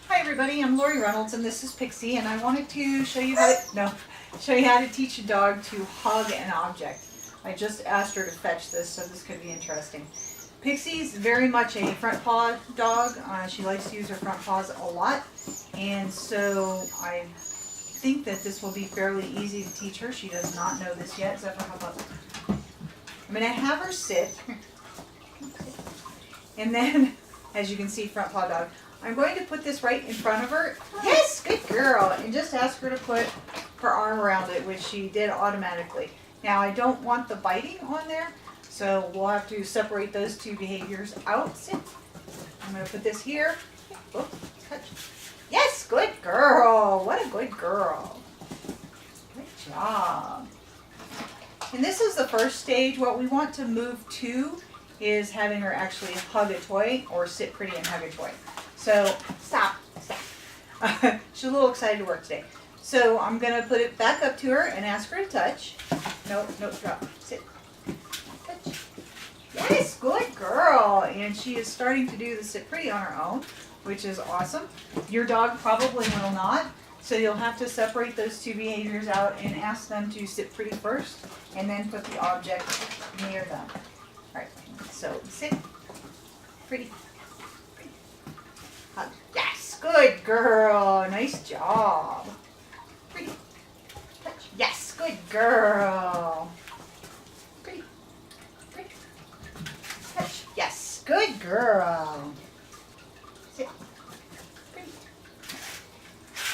Hi everybody, I'm Lorrie Reynolds and this is Pixie, and I wanted to show you how to teach a dog to hug an object. I just asked her to fetch this, so this could be interesting. Pixie's very much a front paw dog. She likes to use her front paws a lot, and so I think that this will be fairly easy to teach her. She does not know this yet. Zephyr, how about I'm going to have her sit, and then, as you can see, front paw dog. I'm going to put this right in front of her. Yes, good girl. And just ask her to put her arm around it, which she did automatically. Now, I don't want the biting on there, so we'll have to separate those two behaviors out. Sit. I'm going to put this here. Oh, touch. Yes, good girl. What a good girl. Good job. And this is the first stage. What we want to move to is having her actually hug a toy or sit pretty and hug a toy. So, stop. She's a little excited to work today. So, I'm going to put it back up to her and ask her to touch. No, drop. Sit. Touch. Yes, good girl. And she is starting to do the sit pretty on her own, which is awesome. Your dog probably will not. So, you'll have to separate those two behaviors out and ask them to sit pretty first and then put the object near them. All right, so sit pretty. Hug. Yes, good girl. Nice job. Pretty. Touch. Yes, good girl. Pretty. Touch. Yes, good girl. Sit. Pretty.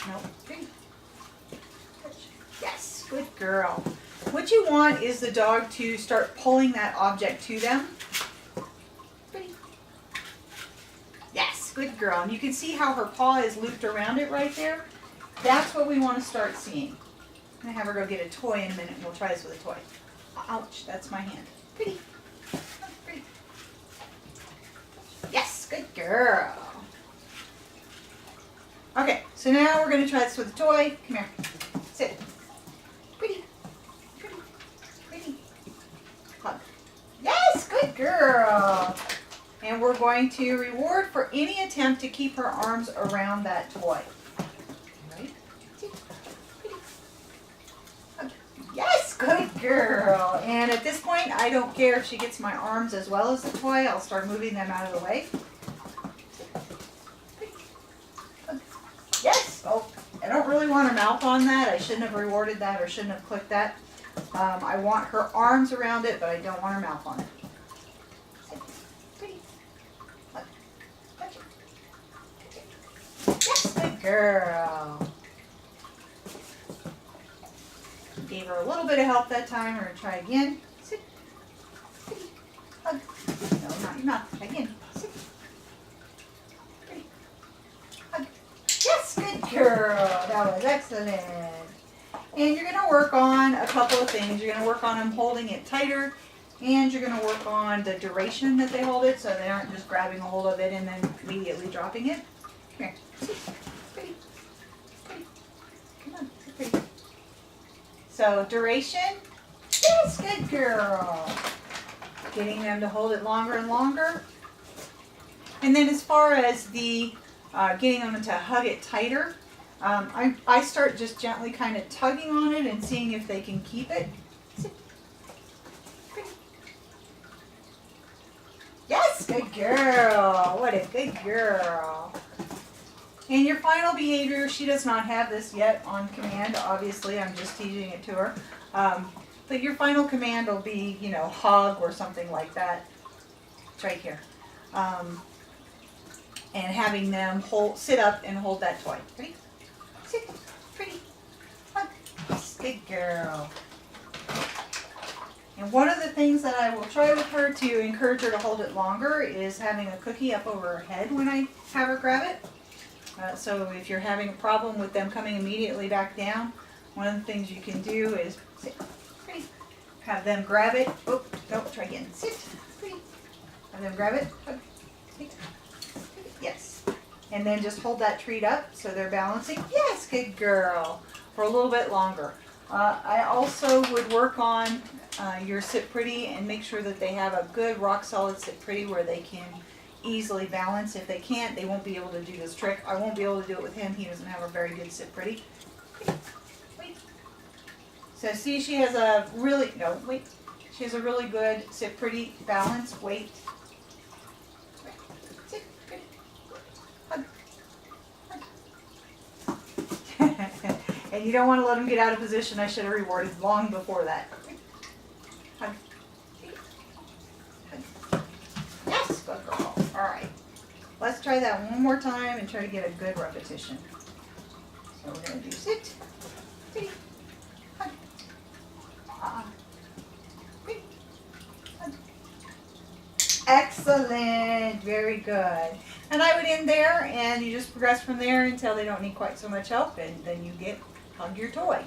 No, pretty. Touch. Yes, good girl. What you want is the dog to start pulling that object to them. Good girl. And you can see how her paw is looped around it right there. That's what we want to start seeing. I'm going to have her go get a toy in a minute, and we'll try this with a toy. Ouch, that's my hand. Pretty. Pretty. Yes, good girl. Okay, so now we're going to try this with a toy. Come here. Sit. Pretty. Hug. Yes, good girl. And we're going to reward for any attempt to keep her arms around that toy. Right? Yes, good girl. And at this point, I don't care if she gets my arms as well as the toy. I'll start moving them out of the way. Yes. Oh, I don't really want her mouth on that. I shouldn't have rewarded that or shouldn't have clicked that. I want her arms around it, but I don't want her mouth on it. Yes, good girl. Gave her a little bit of help that time. We're going to try again. Sit. Hug. No, not your mouth. Try again. Sit. Pretty. Hug. Yes, good girl. That was excellent. And you're going to work on a couple of things. You're going to work on them holding it tighter. And you're going to work on the duration that they hold it, so they aren't just grabbing a hold of it and then immediately dropping it. Come here. Pretty. Come on, pretty. So duration. Yes, good girl. Getting them to hold it longer and longer. And then as far as the getting them to hug it tighter, I start just gently kind of tugging on it and seeing if they can keep it. Yes, good girl. What a good girl. And your final behavior, she does not have this yet on command. Obviously, I'm just teaching it to her. But your final command will be, hug or something like that. It's right here. And having them sit up and hold that toy. Ready? Sit. Pretty. Hug. Yes, good girl. And one of the things that I will try with her to encourage her to hold it longer is having a cookie up over her head when I have her grab it. So if you're having a problem with them coming immediately back down, one of the things you can do is sit, pretty, have them grab it. Oh, no, try again. Sit, pretty. Have them grab it. Hug, sit, pretty. Yes. And then just hold that treat up so they're balancing. Yes, good girl. For a little bit longer. I also would work on your sit pretty and make sure that they have a good rock solid sit pretty where they can easily balance. If they can't, they won't be able to do this trick. I won't be able to do it with him. He doesn't have a very good sit pretty. Wait. So see, she has a really, no, wait. She has a really good sit pretty balance. Wait. Sit pretty. Hug. Hug. And you don't want to let him get out of position. I should have rewarded long before that. Hug. Hug. Yes, good girl. All right. Let's try that one more time and try to get a good repetition. So we're going to do sit, pretty, hug, pretty, hug. Excellent. Very good. And I would end there, and you just progress from there until they don't need quite so much help, and then you get hug your toy.